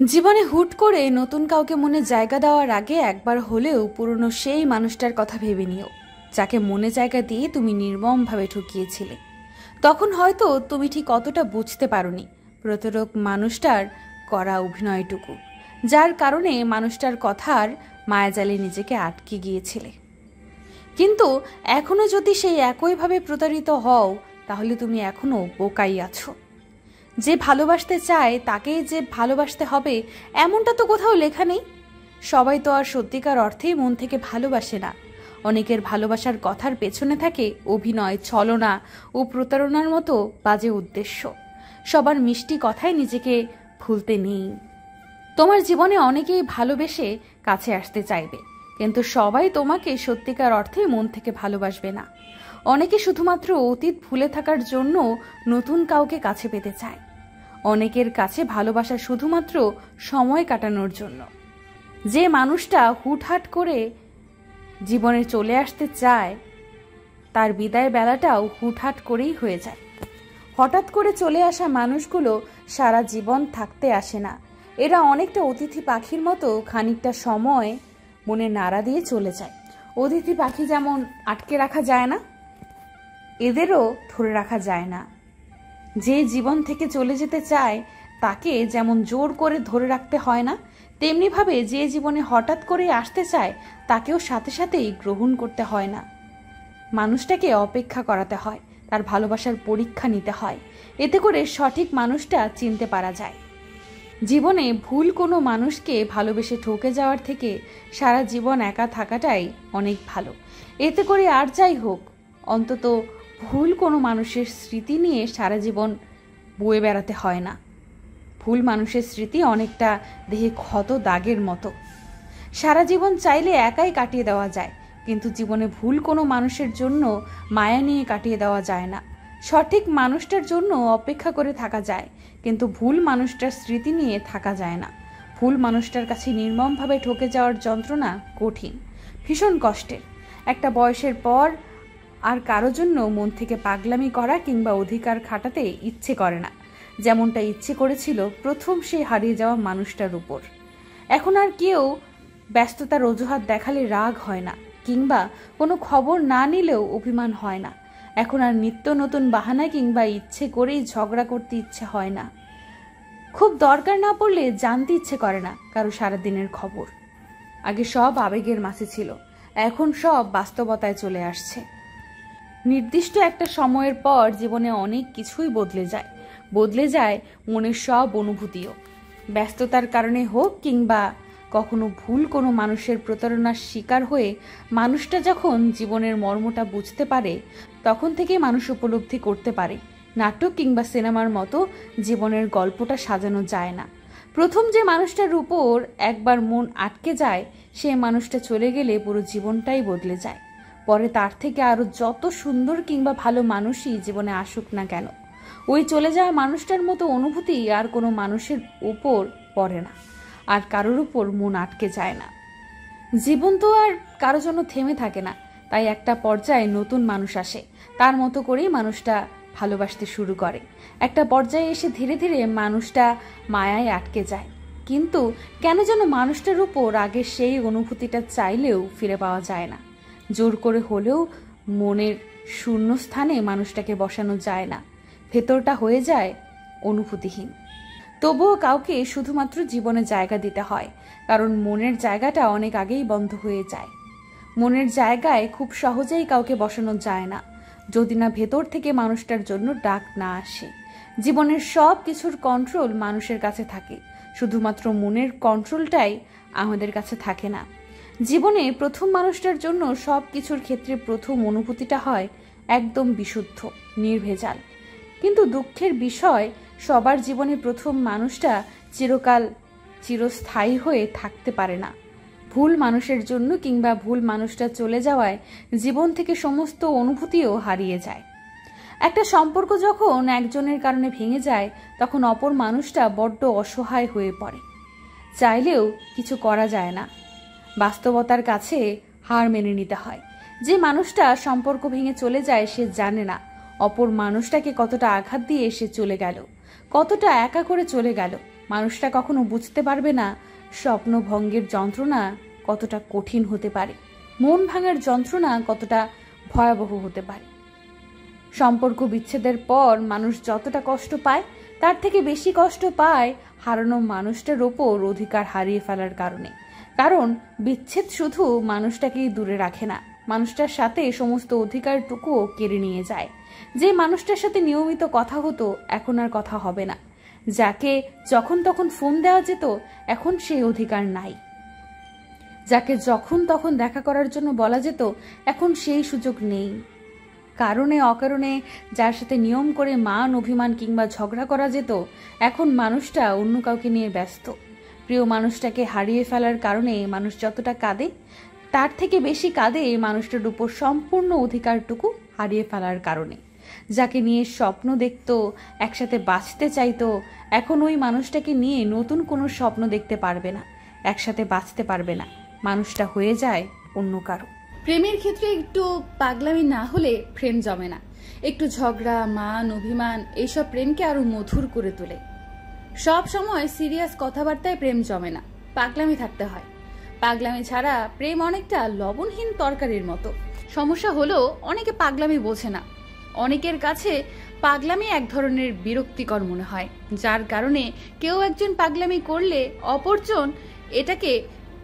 জীবনে হুট করে নতুন কাউকে মনে জায়গা দেওয়ার আগে একবার হলেও পুরনো সেই মানুষটার কথা ভেবে নিও, যাকে মনে জায়গা দিয়ে তুমি নির্মমভাবে ঠকিয়েছিলে। তখন হয়তো তুমি ঠিক অতটা বুঝতে পারোনি প্রতারক মানুষটার করা অভিনয়টুকু, যার কারণে মানুষটার কথার মায়াজালে নিজেকে আটকে গিয়েছিলে। কিন্তু এখনো যদি সেই একইভাবে প্রতারিত হও, তাহলে তুমি এখনো বোকাই আছো। যে ভালোবাসতে চায় তাকে যে ভালোবাসতে হবে এমনটা তো কোথাও লেখা নেই। সবাই তো আর সত্যিকার অর্থেই মন থেকে ভালোবাসে না। অনেকের ভালোবাসার কথার পেছনে থাকে অভিনয়, ছলনা ও প্রতারণার মতো বাজে উদ্দেশ্য। সবার মিষ্টি কথায় নিজেকে ভুলতে নেই। তোমার জীবনে অনেকেই ভালোবেসে কাছে আসতে চাইবে, কিন্তু সবাই তোমাকে সত্যিকার অর্থে মন থেকে ভালোবাসবে না। অনেকে শুধুমাত্র অতীত ভুলে থাকার জন্য নতুন কাউকে কাছে পেতে চায়। অনেকের কাছে ভালোবাসা শুধুমাত্র সময় কাটানোর জন্য। যে মানুষটা হুটহাট করে জীবনে চলে আসতে চায়, তার বিদায় বেলাটাও হুটহাট করেই হয়ে যায়। হঠাৎ করে চলে আসা মানুষগুলো সারা জীবন থাকতে আসে না। এরা অনেকটা অতিথি পাখির মতো খানিকটা সময় মনে নাড়া দিয়ে চলে যায়। অতিথি পাখি যেমন আটকে রাখা যায় না, এদেরও ধরে রাখা যায় না। যে জীবন থেকে চলে যেতে চায় তাকে যেমন জোর করে ধরে রাখতে হয় না, তেমনিভাবে যে জীবনে হঠাৎ করে আসতে চায় তাকেও সাথে সাথেই গ্রহণ করতে হয় না। মানুষটাকে অপেক্ষা করাতে হয়, তার ভালোবাসার পরীক্ষা নিতে হয়। এতে করে সঠিক মানুষটা চিনতে পারা যায়। জীবনে ভুল কোনো মানুষকে ভালোবেসে ঠকে যাওয়ার থেকে সারা জীবন একা থাকাটাই অনেক ভালো। এতে করে আর যাই হোক, অন্তত ভুল কোনো মানুষের স্মৃতি নিয়ে সারা জীবন বয়ে বেড়াতে হয় না। ভুল মানুষের স্মৃতি অনেকটা দেহে ক্ষত দাগের মতো। সারা জীবন চাইলে একাই কাটিয়ে দেওয়া যায়, কিন্তু জীবনে ভুল কোনো মানুষের জন্য মায়া নিয়ে কাটিয়ে দেওয়া যায় না। সঠিক মানুষটার জন্য অপেক্ষা করে থাকা যায়, কিন্তু ভুল মানুষটার স্মৃতি নিয়ে থাকা যায় না। ভুল মানুষটার কাছে নির্মমভাবে ঠকে যাওয়ার যন্ত্রণা কঠিন, ভীষণ কষ্টের। একটা বয়সের পর আর কারো জন্য মন থেকে পাগলামি করা কিংবা অধিকার খাটাতে ইচ্ছে করে না, যেমনটা ইচ্ছে করেছিল প্রথম সেই হারিয়ে যাওয়া মানুষটার উপর। এখন আর কেউ ব্যস্ততার অজুহাত দেখালে রাগ হয় না, কিংবা কোনো খবর না নিলেও অভিমান হয় না। এখন আর নিত্য নতুন বাহানা কিংবা ইচ্ছে করেই ঝগড়া করতে ইচ্ছে হয় না। খুব দরকার না পড়লে জানতে ইচ্ছে করে না কারো সারাদিনের খবর। আগে সব আবেগের মাঝে ছিল, এখন সব বাস্তবতায় চলে আসছে। নির্দিষ্ট একটা সময়ের পর জীবনে অনেক কিছুই বদলে যায় মনের সব অনুভূতিও। ব্যস্ততার কারণে হোক কিংবা কখনো ভুল কোনো মানুষের প্রতারণার শিকার হয়ে মানুষটা যখন জীবনের মর্মটা বুঝতে পারে, তখন থেকে মানুষ উপলব্ধি করতে পারে নাটক কিংবা সিনেমার মতো জীবনের গল্পটা সাজানো যায় না। প্রথম যে মানুষটার উপর একবার মন আটকে যায়, সে মানুষটা চলে গেলে পুরো জীবনটাই বদলে যায়। পরে তার থেকে আরো যত সুন্দর কিংবা ভালো মানুষই জীবনে আসুক না কেন, ওই চলে যাওয়া মানুষটার মতো অনুভূতি আর কোনো মানুষের উপর পড়ে না, আর কারোর উপর মন আটকে যায় না। জীবন তো আর কারো জন্য থেমে থাকে না, তাই একটা পর্যায়ে নতুন মানুষ আসে, তার মতো করেই মানুষটা ভালোবাসতে শুরু করে। একটা পর্যায়ে এসে ধীরে ধীরে মানুষটা মায়ায় আটকে যায়, কিন্তু কেন যেন মানুষটার উপর আগের সেই অনুভূতিটা চাইলেও ফিরে পাওয়া যায় না। জোর করে হলেও মনের শূন্য স্থানে মানুষটাকে বসানো যায় না, ভেতরটা হয়ে যায় অনুভূতিহীন। তবুও কাউকে শুধুমাত্র জীবনে জায়গা দিতে হয়, কারণ মনের জায়গাটা অনেক আগেই বন্ধ হয়ে যায়। মনের জায়গায় খুব সহজেই কাউকে বসানো যায় না, যদি না ভেতর থেকে মানুষটার জন্য ডাক না আসে। জীবনের সব কিছুর কন্ট্রোল মানুষের কাছে থাকে, শুধুমাত্র মনের কন্ট্রোলটাই আমাদের কাছে থাকে না। জীবনে প্রথম মানুষটার জন্য সব কিছুর ক্ষেত্রে প্রথম অনুভূতিটা হয় একদম বিশুদ্ধ, নির্ভেজাল। কিন্তু দুঃখের বিষয়, সবার জীবনে প্রথম মানুষটা চিরস্থায়ী হয়ে থাকতে পারে না। ভুল মানুষের জন্য কিংবা ভুল মানুষটা চলে যাওয়ায় জীবন থেকে সমস্ত অনুভূতিও হারিয়ে যায়। একটা সম্পর্ক যখন একজনের কারণে ভেঙে যায়, তখন অপর মানুষটা বড্ড অসহায় হয়ে পড়ে। চাইলেও কিছু করা যায় না, বাস্তবতার কাছে হার মেনে নিতে হয়। যে মানুষটা সম্পর্ক ভেঙে চলে যায়, সে জানে না অপর মানুষটাকে কতটা আঘাত দিয়ে সে চলে গেল, কতটা একা করে চলে গেল। মানুষটা কখনো বুঝতে পারবে না স্বপ্নভঙ্গের যন্ত্রণা কতটা কঠিন হতে পারে, মন ভাঙার যন্ত্রণা কতটা ভয়াবহ হতে পারে। সম্পর্ক বিচ্ছেদের পর মানুষ যতটা কষ্ট পায় তার থেকে বেশি কষ্ট পায় হারানো মানুষটার ওপর অধিকার হারিয়ে ফেলার কারণে। কারণ বিচ্ছেদ শুধু মানুষটাকেই দূরে রাখে না, মানুষটার সাথে সমস্ত অধিকারটুকুও কেড়ে নিয়ে যায়। যে মানুষটার সাথে নিয়মিত কথা হতো এখন আর কথা হবে না, যাকে যখন তখন ফোন দেওয়া যেত এখন সেই অধিকার নাই, যাকে যখন তখন দেখা করার জন্য বলা যেত এখন সেই সুযোগ নেই। কারণে অকারণে যার সাথে নিয়ম করে মান অভিমান কিংবা ঝগড়া করা যেত এখন মানুষটা অন্য কাউকে নিয়ে ব্যস্ত। প্রিয় মানুষটাকে হারিয়ে ফেলার কারণে মানুষ যতটা কাঁদে তার থেকে বেশি কাঁদে মানুষটার উপর সম্পূর্ণ অধিকারটুকু হারিয়ে ফেলার কারণে। যাকে নিয়ে স্বপ্ন দেখত, একসাথে বাঁচতে চাইতো, এখন ওই মানুষটাকে নিয়ে নতুন কোনো স্বপ্ন দেখতে পারবে না, একসাথে বাঁচতে পারবে না, মানুষটা হয়ে যায় অন্য কারো। প্রেমের ক্ষেত্রে একটু পাগলামি না হলে প্রেম জমে না। একটু ঝগড়া, মান অভিমান এইসব প্রেমকে আরো মধুর করে তোলে। সব সময় সিরিয়াস কথাবার্তায় প্রেম জমে না, পাগলামি থাকতে হয়। পাগলামি ছাড়া প্রেম অনেকটা লবণহীন তরকারির মতো। সমস্যা হলো অনেকে পাগলামি বোঝে না, অনেকের কাছে পাগলামি এক ধরনের বিরক্তিকর মনে হয়, যার কারণে কেউ একজন পাগলামি করলে অপরজন এটাকে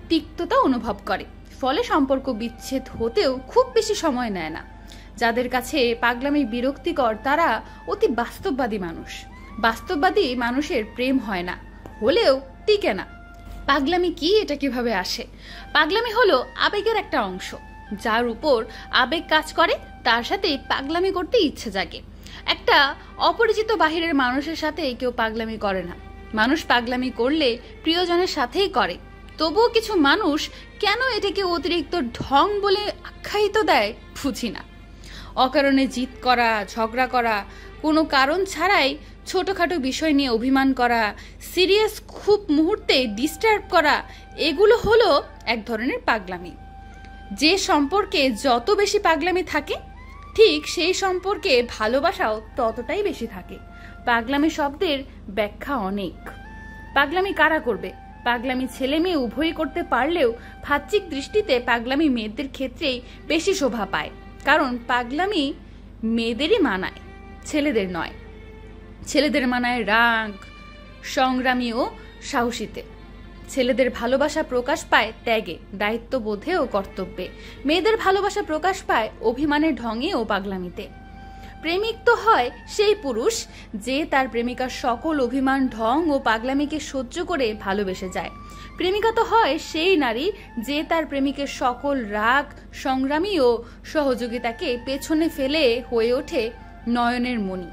তিক্ততা অনুভব করে, ফলে সম্পর্ক বিচ্ছেদ হতেও খুব বেশি সময় নেয় না। যাদের কাছে পাগলামি বিরক্তিকর তারা অতি বাস্তববাদী মানুষ। বাস্তববাদী মানুষের প্রেম হয় না, হলেও টিকে না। পাগলামি কি, এটা কিভাবে আসে? পাগলামি হলো আবেগের একটা অংশ, যার উপর আবেগ কাজ করে তার সাথে পাগলামি করতে ইচ্ছে জাগে। একটা অপরিচিত বাহিরের মানুষের সাথে কেউ পাগলামি করে না, মানুষ পাগলামি করলে প্রিয়জনের সাথেই করে। তবুও কিছু মানুষ কেন এটাকে অতিরিক্ত ঢং বলে আখ্যায়িত দেয় বুঝি না। অকারণে জিদ করা, ঝগড়া করা, কোনো কারণ ছাড়াই ছোটখাটো বিষয় নিয়ে অভিমান করা, সিরিয়াস খুব মুহূর্তে ডিস্টার্ব করা, এগুলো হলো এক ধরনের পাগলামি। যে সম্পর্কে যত বেশি পাগলামি থাকে ঠিক সেই সম্পর্কে ভালোবাসাও ততটাই বেশি থাকে। পাগলামি শব্দের ব্যাখ্যা অনেক। পাগলামি কারা করবে? পাগলামি ছেলে মেয়ে উভয়ই করতে পারলেও বাহ্যিক দৃষ্টিতে পাগলামি মেয়েদের ক্ষেত্রেই বেশি শোভা পায়, কারণ পাগলামি মেয়েদেরই মানায়, ছেলেদের নয়। ছেলেদের মানায় রাগ, সংগ্রামী ও সাহসীতে। ছেলেদের ভালোবাসা প্রকাশ পায় ত্যাগে, দায়িত্ববোধে ও কর্তব্যে। মেয়েদের ভালোবাসা প্রকাশ পায় অভিমানের ঢঙে ও পাগলামিতে। প্রেমিক তো হয় সেই পুরুষ যে তার প্রেমিকার সকল অভিমান, ঢং ও পাগলামিকে সহ্য করে ভালোবেসে যায়। প্রেমিকা তো হয় সেই নারী যে তার প্রেমিকের সকল রাগ, সংগ্রামী ও সহযোগিতাকে পেছনে ফেলে হয়ে ওঠে নয়নের মণি।